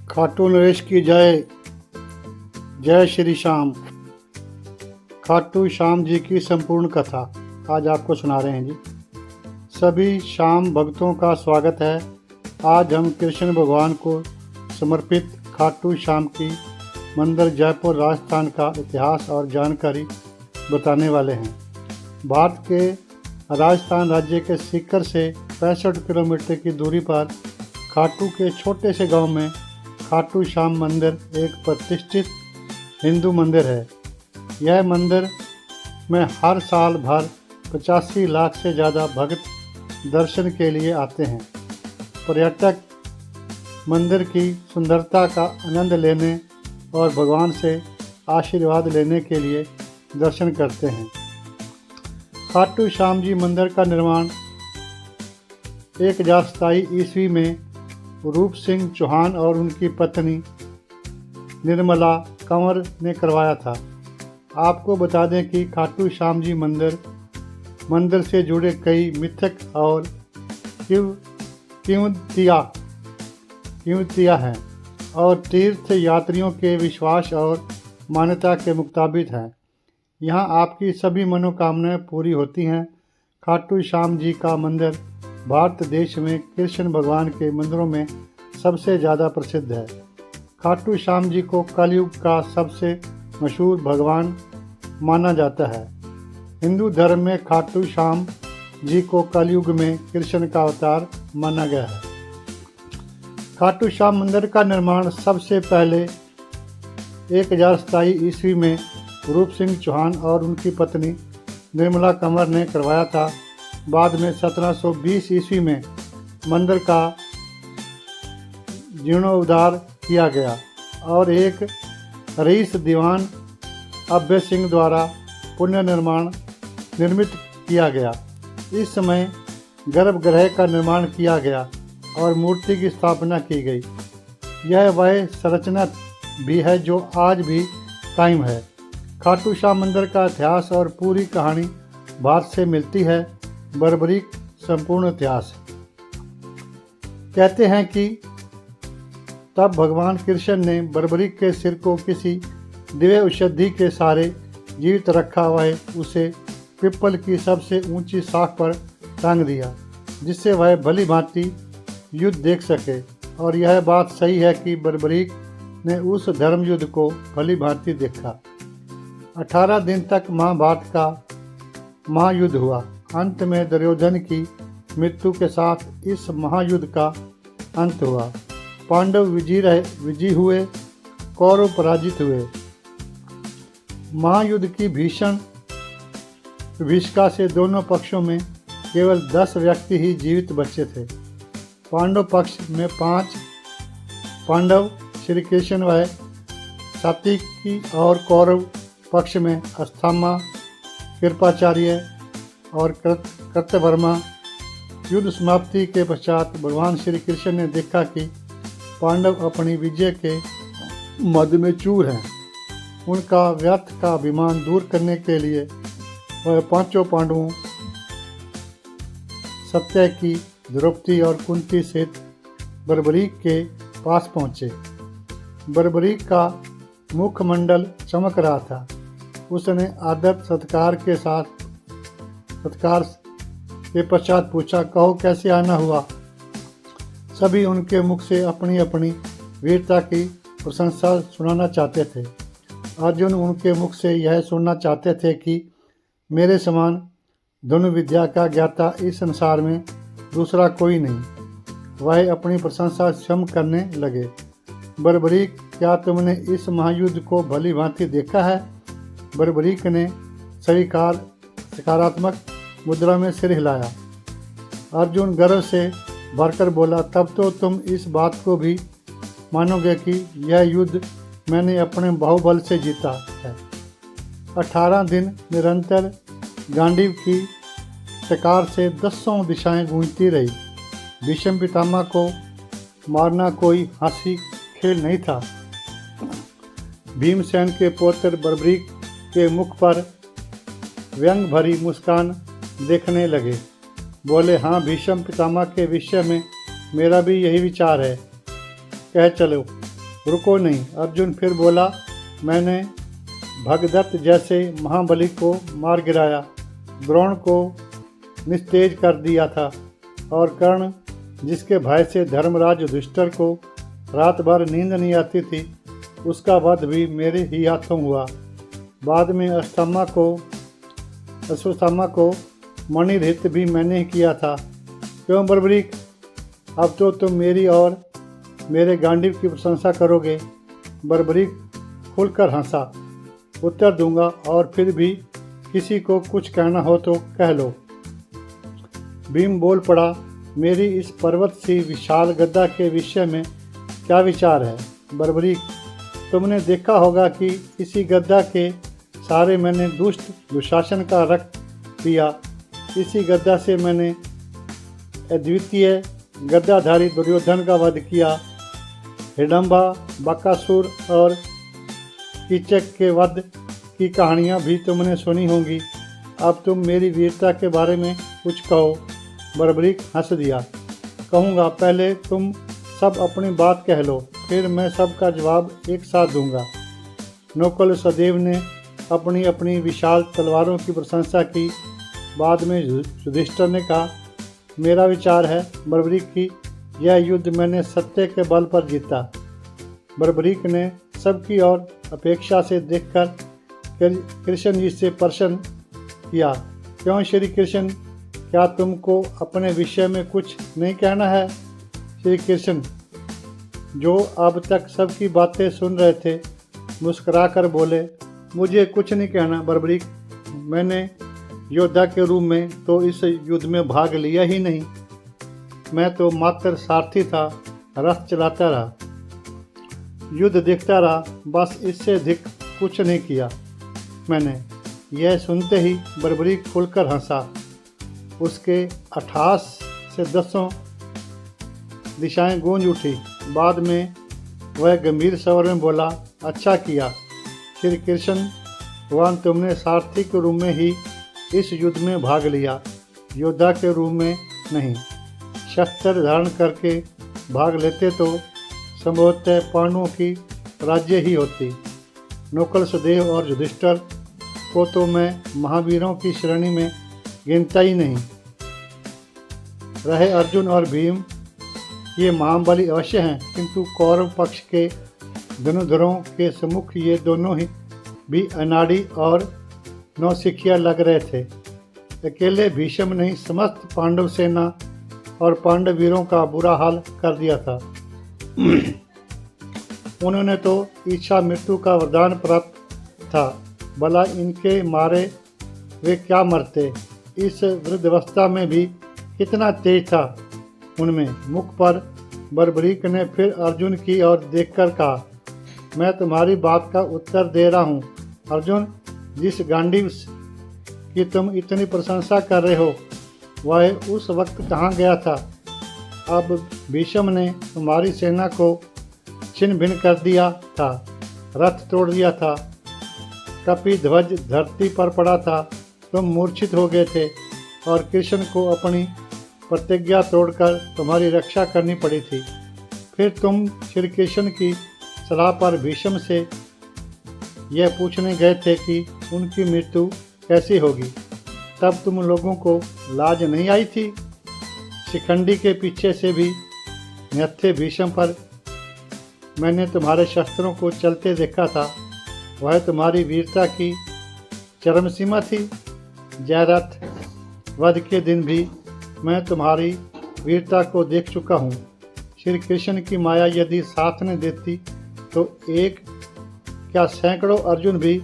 खाटू नरेश की जय। जय श्री श्याम। खाटू श्याम जी की संपूर्ण कथा आज आपको सुना रहे हैं जी। सभी श्याम भक्तों का स्वागत है। आज हम कृष्ण भगवान को समर्पित खाटू श्याम की मंदिर जयपुर राजस्थान का इतिहास और जानकारी बताने वाले हैं। भारत के राजस्थान राज्य के सीकर से 65 किलोमीटर की दूरी पर खाटू के छोटे से गांव में खाटू श्याम मंदिर एक प्रतिष्ठित हिंदू मंदिर है। यह मंदिर में हर साल भर 85 लाख से ज़्यादा भक्त दर्शन के लिए आते हैं। पर्यटक मंदिर की सुंदरता का आनंद लेने और भगवान से आशीर्वाद लेने के लिए दर्शन करते हैं। खाटू श्याम जी मंदिर का निर्माण 1027 ईस्वी में रूप सिंह चौहान और उनकी पत्नी निर्मला कंवर ने करवाया था। आपको बता दें कि खाटू श्याम जी मंदिर से जुड़े कई मिथक और किंवदंतियाँ हैं और तीर्थ यात्रियों के विश्वास और मान्यता के मुताबिक हैं। यहाँ आपकी सभी मनोकामनाएं पूरी होती हैं। खाटू श्याम जी का मंदिर भारत देश में कृष्ण भगवान के मंदिरों में सबसे ज़्यादा प्रसिद्ध है। खाटू श्याम जी को कलयुग का सबसे मशहूर भगवान माना जाता है। हिंदू धर्म में खाटू श्याम जी को कलयुग में कृष्ण का अवतार माना गया है। खाटू श्याम मंदिर का निर्माण सबसे पहले 1027 ईस्वी में रूप सिंह चौहान और उनकी पत्नी निर्मला कंवर ने करवाया था। बाद में 1720 ईस्वी में मंदिर का जीर्णोद्धार किया गया और एक रईस दीवान अभय सिंह द्वारा निर्मित किया गया। इस समय गर्भगृह का निर्माण किया गया और मूर्ति की स्थापना की गई। यह वह संरचना भी है जो आज भी कायम है। खाटू श्याम मंदिर का इतिहास और पूरी कहानी भारत से मिलती है। बर्बरीक संपूर्ण इतिहास। कहते हैं कि तब भगवान कृष्ण ने बर्बरीक के सिर को किसी दिव्य औषधि के सहारे जीवित रखा। वह उसे पीपल की सबसे ऊंची शाख पर टांग दिया जिससे वह भली भांति युद्ध देख सके। और यह बात सही है कि बर्बरीक ने उस धर्म युद्ध को भली भांति देखा। 18 दिन तक महाभारत का महायुद्ध हुआ। अंत में दुर्योधन की मृत्यु के साथ इस महायुद्ध का अंत हुआ। पांडव विजयी हुए, कौरव पराजित हुए। महायुद्ध की भीषण विभीषिका से दोनों पक्षों में केवल 10 व्यक्ति ही जीवित बचे थे। पांडव पक्ष में 5 पांडव श्री कृष्ण व सात्विकी और कौरव पक्ष में अस्थामा, कृपाचार्य और कृतवर्मा। युद्ध समाप्ति के पश्चात भगवान श्री कृष्ण ने देखा कि पांडव अपनी विजय के मद में चूर हैं। उनका व्यर्थ का अभिमान दूर करने के लिए वह 5 पांडवों सत्यकी, द्रौपदी और कुंती सहित बर्बरीक के पास पहुँचे। बर्बरीक का मुखमंडल चमक रहा था। उसने आदर सत्कार के पश्चात पूछा, कहो कैसे आना हुआ। सभी उनके मुख से अपनी अपनी वीरता की प्रशंसा सुनाना चाहते थे। अर्जुन उनके मुख से यह सुनना चाहते थे कि मेरे समान धनुर्विद्या का ज्ञाता इस संसार में दूसरा कोई नहीं। वह अपनी प्रशंसा स्वयं करने लगे। बर्बरीक, क्या तुमने इस महायुद्ध को भली भांति देखा है? बर्बरीक ने सकारात्मक मुद्रा में सिर हिलाया। अर्जुन गर्व से भरकर बोला, तब तो तुम इस बात को भी मानोगे कि यह युद्ध मैंने अपने बाहुबल से जीता है। 18 दिन निरंतर गांडीव की टकार से 10 दिशाएं गूंजती रही। भीष्म पितामह को मारना कोई हंसी खेल नहीं था। भीमसेन के पुत्र बर्बरीक के मुख पर व्यंग भरी मुस्कान देखने लगे। बोले, हाँ, भीष्म पितामह के विषय में मेरा भी यही विचार है। कह चलो। रुको नहीं। अर्जुन फिर बोला, मैंने भगदत्त जैसे महाबली को मार गिराया, द्रोण को निस्तेज कर दिया था, और कर्ण जिसके भय से धर्मराज युधिष्ठिर को रात भर नींद नहीं आती थी, उसका वध भी मेरे ही हाथों हुआ। बाद में अश्वत्थामा को मणिरहित भी मैंने ही किया था। क्यों बर्बरीक, अब तो तुम मेरी और मेरे गांडीव की प्रशंसा करोगे? बर्बरीक खुलकर हंसा। उत्तर दूंगा, और फिर भी किसी को कुछ कहना हो तो कह लो। भीम बोल पड़ा, मेरी इस पर्वत सी विशाल गद्दा के विषय में क्या विचार है? बर्बरीक, तुमने देखा होगा कि इसी गद्दा के सारे मैंने दुष्ट दुशासन का रक्त पिया। इसी गद्दा से मैंने अद्वितीय गद्दाधारी दुर्योधन का वध किया। हिडम्बा, बकासुर और कीचक के वध की कहानियाँ भी तुमने सुनी होंगी। अब तुम मेरी वीरता के बारे में कुछ कहो। बर्बरीक हंस दिया। कहूँगा, पहले तुम सब अपनी बात कह लो, फिर मैं सबका जवाब एक साथ दूंगा। नकुल सहदेव ने अपनी अपनी विशाल तलवारों की प्रशंसा की। बाद में युधिष्ठिर ने कहा, मेरा विचार है बर्बरीक की यह युद्ध मैंने सत्य के बल पर जीता। बर्बरीक ने सबकी ओर अपेक्षा से देखकर कृष्ण जी से प्रश्न किया, क्यों श्री कृष्ण, क्या तुमको अपने विषय में कुछ नहीं कहना है? श्री कृष्ण, जो अब तक सबकी बातें सुन रहे थे, मुस्कुराकर बोले, मुझे कुछ नहीं कहना बर्बरीक। मैंने योद्धा के रूप में तो इस युद्ध में भाग लिया ही नहीं। मैं तो मात्र सारथी था, रथ चलाता रहा, युद्ध देखता रहा, बस इससे अधिक कुछ नहीं किया मैंने। यह सुनते ही बर्बरीक खुलकर हंसा। उसके अट्ठास से 10 दिशाएं गूंज उठी। बाद में वह गंभीर स्वर में बोला, अच्छा किया श्री कृष्ण भगवान, तुमने सारथी के रूप में ही इस युद्ध में भाग लिया, योद्धा के रूप में नहीं। शस्त्र धारण करके भाग लेते तो संभवतः पांडवों की राज्य ही होती। नकुल सहदेव और युधिष्ठिर को तो मैं महावीरों की श्रेणी में गिनता ही नहीं। रहे अर्जुन और भीम, ये महाबली अवश्य हैं, किंतु कौरव पक्ष के धनुर्धरों के सम्मुख ये दोनों ही भी अनाड़ी और नौसिखिया लग रहे थे। अकेले भीष्म ने समस्त पांडव सेना और पांडव वीरों का बुरा हाल कर दिया था। उन्होंने तो इच्छा मृत्यु का वरदान प्राप्त था, भला इनके मारे वे क्या मरते। इस वृद्धावस्था में भी कितना तेज था उनमें। मुख पर बर्बरीक ने फिर अर्जुन की ओर देखकर कहा, मैं तुम्हारी बात का उत्तर दे रहा हूँ। अर्जुन, जिस गांडीव की तुम इतनी प्रशंसा कर रहे हो, वह उस वक्त कहाँ गया था? अब भीष्म ने तुम्हारी सेना को छिन्न भिन्न कर दिया था, रथ तोड़ दिया था, कपि ध्वज धरती पर पड़ा था, तुम मूर्छित हो गए थे, और कृष्ण को अपनी प्रतिज्ञा तोड़कर तुम्हारी रक्षा करनी पड़ी थी। फिर तुम श्री कृष्ण की सलाह पर भीष्म से यह पूछने गए थे कि उनकी मृत्यु कैसी होगी। तब तुम लोगों को लाज नहीं आई थी? शिखंडी के पीछे से भी निहत्थे भीष्म पर मैंने तुम्हारे शस्त्रों को चलते देखा था। वह तुम्हारी वीरता की चरम सीमा थी। जयरथ वध के दिन भी मैं तुम्हारी वीरता को देख चुका हूँ। श्री कृष्ण की माया यदि साथ न देती तो एक क्या सैकड़ों अर्जुन भी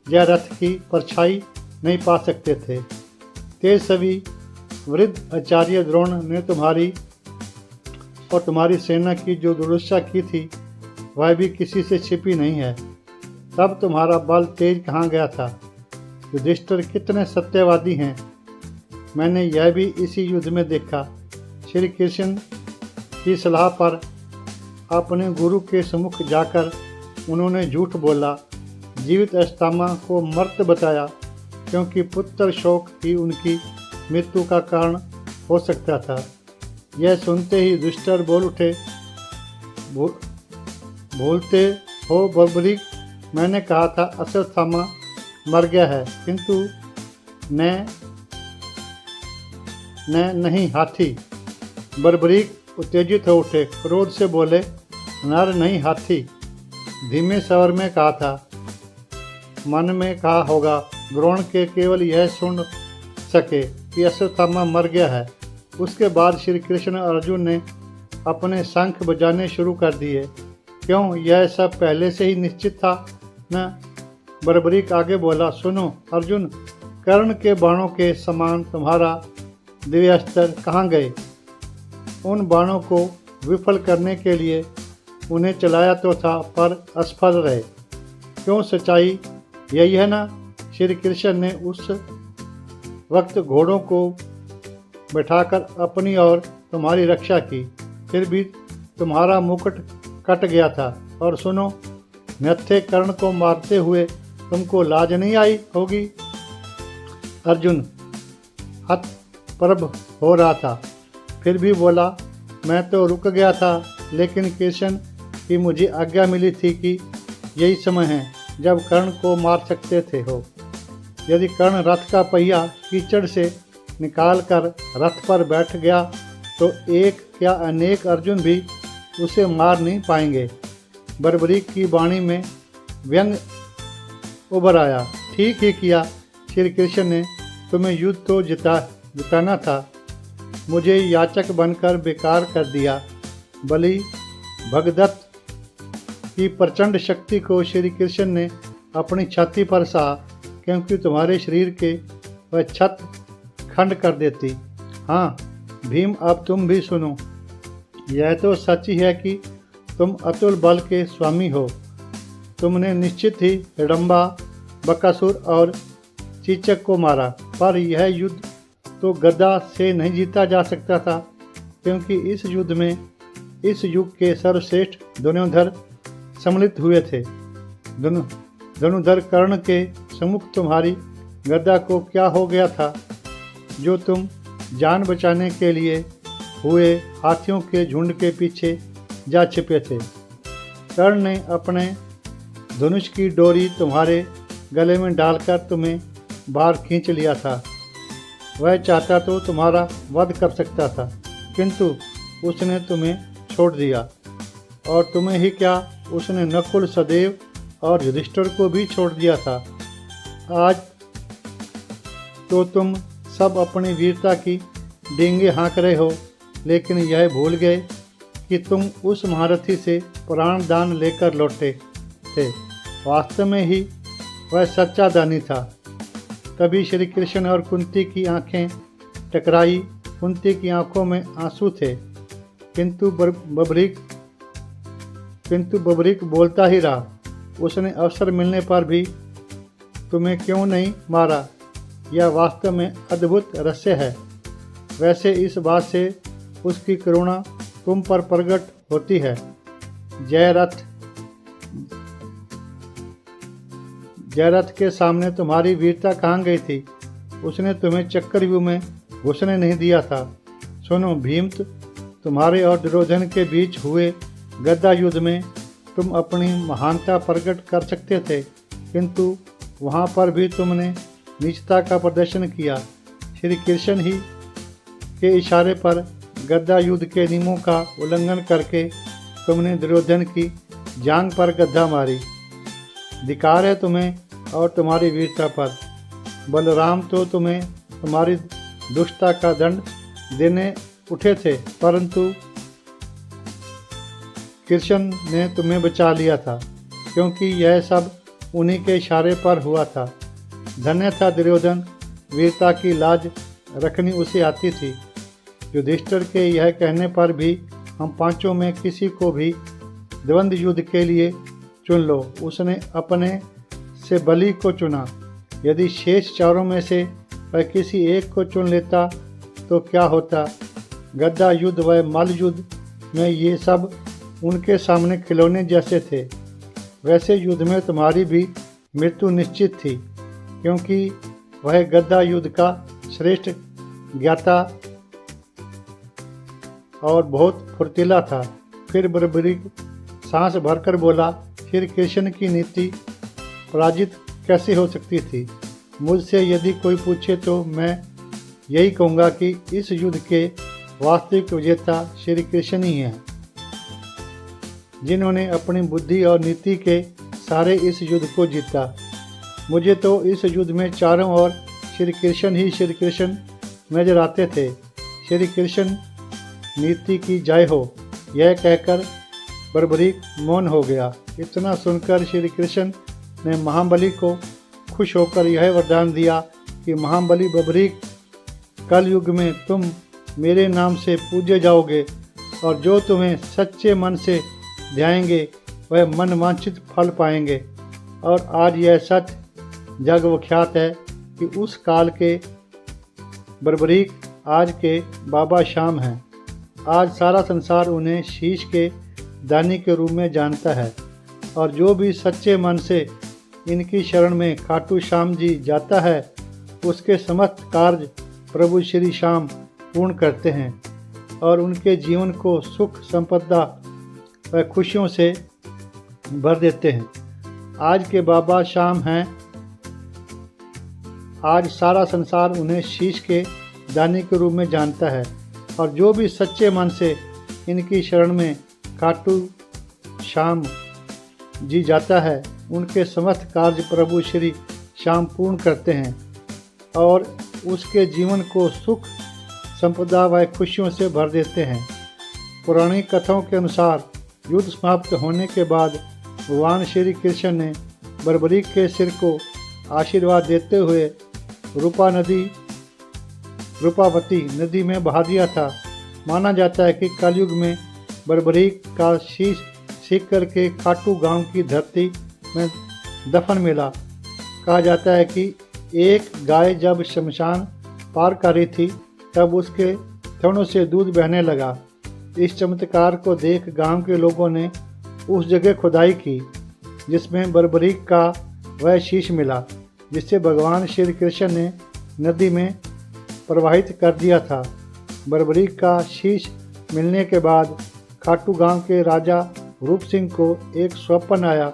जयरथ की परछाई नहीं पा सकते थे। तेज सभी वृद्ध आचार्य द्रोण ने तुम्हारी और तुम्हारी सेना की जो दुर्दशा की थी, वह भी किसी से छिपी नहीं है। तब तुम्हारा बल तेज कहाँ गया था? युधिष्ठिर कितने सत्यवादी हैं, मैंने यह भी इसी युद्ध में देखा। श्री कृष्ण की सलाह पर अपने गुरु के सम्मुख जाकर उन्होंने झूठ बोला, जीवित अश्वत्थामा को मर्त बताया, क्योंकि पुत्र शोक ही उनकी मृत्यु का कारण हो सकता था। यह सुनते ही युधिष्ठिर बोल उठे, भूलते हो बर्बरीक, मैंने कहा था अश्वत्थामा मर गया है, किंतु न नहीं हाथी। बर्बरीक उत्तेजित हो उठे, क्रोध से बोले, नर नहीं हाथी। धीमे स्वर में कहा था, मन में कहा होगा द्रोण के केवल यह सुन सके कि अश्वत्थामा मर गया है। उसके बाद श्री कृष्ण और अर्जुन ने अपने शंख बजाने शुरू कर दिए। क्यों, यह सब पहले से ही निश्चित था न? बर्बरीक आगे बोला, सुनो अर्जुन, कर्ण के बाणों के समान तुम्हारा दिव्यास्त्र कहाँ गए? उन बाणों को विफल करने के लिए उन्हें चलाया तो था, पर असफल रहे। क्यों, सच्चाई यही है ना? श्री कृष्ण ने उस वक्त घोड़ों को बैठाकर अपनी और तुम्हारी रक्षा की, फिर भी तुम्हारा मुकुट कट गया था। और सुनो, नत्थे कर्ण को मारते हुए तुमको लाज नहीं आई होगी? अर्जुन हतप्रभ हो रहा था, फिर भी बोला, मैं तो रुक गया था, लेकिन कृष्ण की मुझे आज्ञा मिली थी कि यही समय है जब कर्ण को मार सकते थे हो। यदि कर्ण रथ का पहिया कीचड़ से निकाल कर रथ पर बैठ गया तो एक क्या अनेक अर्जुन भी उसे मार नहीं पाएंगे। बर्बरीक की वाणी में व्यंग उभर आया। ठीक ही किया श्री कृष्ण ने, तुम्हें युद्ध तो जिताना था, मुझे याचक बनकर बेकार कर दिया। बलि भगदत्त की प्रचंड शक्ति को श्री कृष्ण ने अपनी छाती पर सहा, क्योंकि तुम्हारे शरीर के वह छत खंड कर देती। हाँ भीम, अब तुम भी सुनो। यह तो सच ही है कि तुम अतुल बल के स्वामी हो। तुमने निश्चित ही हिडम्बा, बकासुर और चीचक को मारा, पर यह युद्ध तो गदा से नहीं जीता जा सकता था, क्योंकि इस युद्ध में इस युग के सर्वश्रेष्ठ धनुर्धर सम्मिलित हुए थे। धनुर्धर कर्ण के सम्मुख तुम्हारी गदा को क्या हो गया था, जो तुम जान बचाने के लिए हुए हाथियों के झुंड के पीछे जा छिपे थे। कर्ण ने अपने धनुष की डोरी तुम्हारे गले में डालकर तुम्हें बाहर खींच लिया था। वह चाहता तो तुम्हारा वध कर सकता था, किंतु उसने तुम्हें छोड़ दिया। और तुम्हें ही क्या, उसने नकुल, सदेव और युधिष्ठिर को भी छोड़ दिया था। आज तो तुम सब अपनी वीरता की डींगे हाँक रहे हो, लेकिन यह भूल गए कि तुम उस महारथी से प्राण दान लेकर लौटे थे। वास्तव में ही वह सच्चा दानी था। तभी श्री कृष्ण और कुंती की आंखें टकराई। कुंती की आंखों में आंसू थे, किंतु बबरीक बोलता ही रहा। उसने अवसर मिलने पर भी तुम्हें क्यों नहीं मारा, यह वास्तव में अद्भुत रहस्य है। वैसे इस बात से उसकी करुणा तुम पर प्रकट होती है। जयरथ के सामने तुम्हारी वीरता कहाँ गई थी? उसने तुम्हें चक्रव्यूह में घुसने नहीं दिया था। सुनो भीम, तुम्हारे और दुर्योधन के बीच हुए गदा युद्ध में तुम अपनी महानता प्रकट कर सकते थे, किंतु वहाँ पर भी तुमने नीचता का प्रदर्शन किया। श्री कृष्ण ही के इशारे पर गदा युद्ध के नियमों का उल्लंघन करके तुमने दुर्योधन की जांघ पर गद्दा मारी। धिक्कार है तुम्हें और तुम्हारी वीरता पर। बलराम तो तुम्हें तुम्हारी दुष्टता का दंड देने उठे थे, परंतु कृष्ण ने तुम्हें बचा लिया था, क्योंकि यह सब उन्हीं के इशारे पर हुआ था। धन्य था दुर्योधन, वीरता की लाज रखनी उसे आती थी। युधिष्ठिर के यह कहने पर भी हम पांचों में किसी को भी द्वंद्व युद्ध के लिए चुन लो। उसने अपने से बलि को चुना। यदि शेष चारों में से वह किसी एक को चुन लेता तो क्या होता? गदा युद्ध व मल्ल युद्ध में ये सब उनके सामने खिलौने जैसे थे। वैसे युद्ध में तुम्हारी भी मृत्यु निश्चित थी, क्योंकि वह गदा युद्ध का श्रेष्ठ ज्ञाता और बहुत फुर्तीला था। फिर बर्बरीक सांस भरकर बोला, श्री कृष्ण की नीति पराजित कैसे हो सकती थी? मुझसे यदि कोई पूछे तो मैं यही कहूँगा कि इस युद्ध के वास्तविक विजेता श्री कृष्ण ही हैं, जिन्होंने अपनी बुद्धि और नीति के सहारे इस युद्ध को जीता। मुझे तो इस युद्ध में चारों ओर श्री कृष्ण ही श्री कृष्ण नजर आते थे। श्री कृष्ण नीति की जय हो, यह कहकर बर्बरीक मौन हो गया। इतना सुनकर श्री कृष्ण ने महाबली को खुश होकर यह वरदान दिया कि महाबली बर्बरीक, कल युग में तुम मेरे नाम से पूजे जाओगे और जो तुम्हें सच्चे मन से ध्याएंगे वह मन वांछित फल पाएंगे। और आज यह सच जग विख्यात है कि उस काल के बर्बरीक आज के बाबा श्याम हैं। आज सारा संसार उन्हें शीश के दानी के रूप में जानता है और जो भी सच्चे मन से इनकी शरण में खाटू श्याम जी जाता है उसके समस्त कार्य प्रभु श्री श्याम पूर्ण करते हैं और उनके जीवन को सुख संपदा व खुशियों से भर देते हैं। आज के बाबा श्याम हैं। आज सारा संसार उन्हें शीश के दानी के रूप में जानता है और जो भी सच्चे मन से इनकी शरण में खाटू श्याम जी जाता है उनके समस्त कार्य प्रभु श्री श्याम पूर्ण करते हैं और उसके जीवन को सुख संपदा व खुशियों से भर देते हैं। पौराणिक कथाओं के अनुसार युद्ध समाप्त होने के बाद भगवान श्री कृष्ण ने बर्बरीक के सिर को आशीर्वाद देते हुए रूपावती नदी में बहा दिया था। माना जाता है कि कलयुग में बर्बरीक का शीश सीख करके खाटू गांव की धरती में दफन मिला। कहा जाता है कि एक गाय जब शमशान पार कर रही थी तब उसके थनों से दूध बहने लगा। इस चमत्कार को देख गांव के लोगों ने उस जगह खुदाई की जिसमें बर्बरीक का वह शीश मिला, जिससे भगवान श्री कृष्ण ने नदी में प्रवाहित कर दिया था। बर्बरीक का शीश मिलने के बाद खाटू गांव के राजा रूप सिंह को एक स्वप्न आया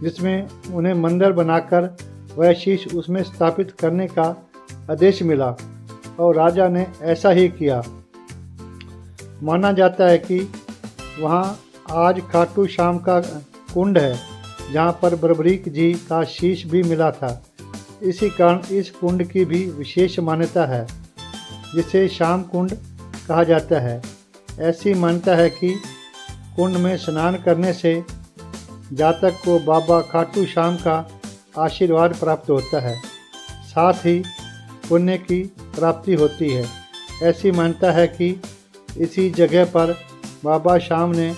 जिसमें उन्हें मंदिर बनाकर वह शीश उसमें स्थापित करने का आदेश मिला और राजा ने ऐसा ही किया। माना जाता है कि वहाँ आज खाटू श्याम का कुंड है जहाँ पर बर्बरीक जी का शीश भी मिला था। इसी कारण इस कुंड की भी विशेष मान्यता है जिसे श्याम कुंड कहा जाता है। ऐसी मान्यता है कि कुंड में स्नान करने से जातक को बाबा खाटू श्याम का आशीर्वाद प्राप्त होता है, साथ ही पुण्य की प्राप्ति होती है। ऐसी मान्यता है कि इसी जगह पर बाबा श्याम ने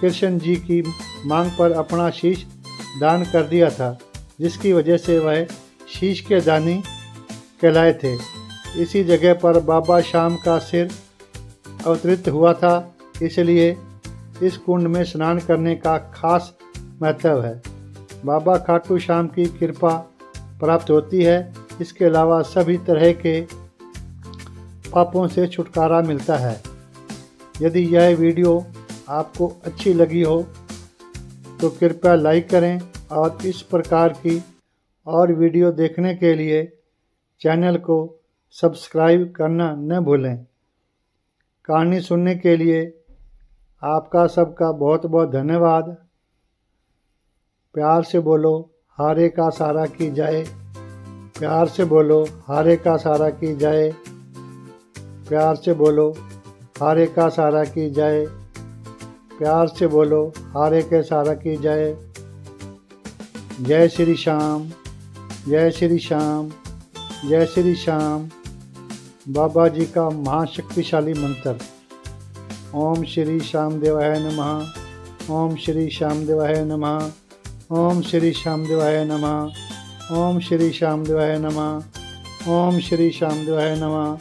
कृष्ण जी की मांग पर अपना शीश दान कर दिया था, जिसकी वजह से वह शीश के दानी कहलाए थे। इसी जगह पर बाबा श्याम का सिर अवतरित हुआ था, इसलिए इस कुंड में स्नान करने का खास महत्व है। बाबा खाटू श्याम की कृपा प्राप्त होती है। इसके अलावा सभी तरह के पापों से छुटकारा मिलता है। यदि यह वीडियो आपको अच्छी लगी हो तो कृपया लाइक करें और इस प्रकार की और वीडियो देखने के लिए चैनल को सब्सक्राइब करना न भूलें। कहानी सुनने के लिए आपका सबका बहुत बहुत धन्यवाद। प्यार से बोलो हारे का सहारा की जाए। प्यार से बोलो हारे का सहारा की जाए। प्यार से बोलो हारे का सहारा की जाए। प्यार से बोलो हारे के सहारा की जाए। जय श्री श्याम, जय श्री श्याम, जय श्री श्याम। बाबा जी का महाशक्तिशाली मंत्र। ओम श्री श्याम देवाय नमः। ओम श्री श्याम देवाय नमः। ओम श्री श्याम देवाय नमः। ओम श्री श्याम देवाय नमः। ओम श्री श्याम देवाय नमः।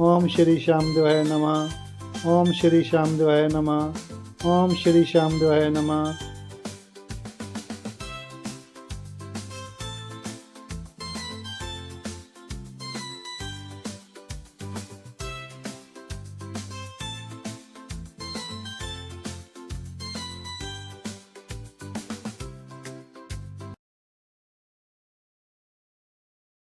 ओम श्री श्याम देवाय नमः। ओम श्री श्याम देवाय नमः। ओम श्री श्याम देवाय नमः।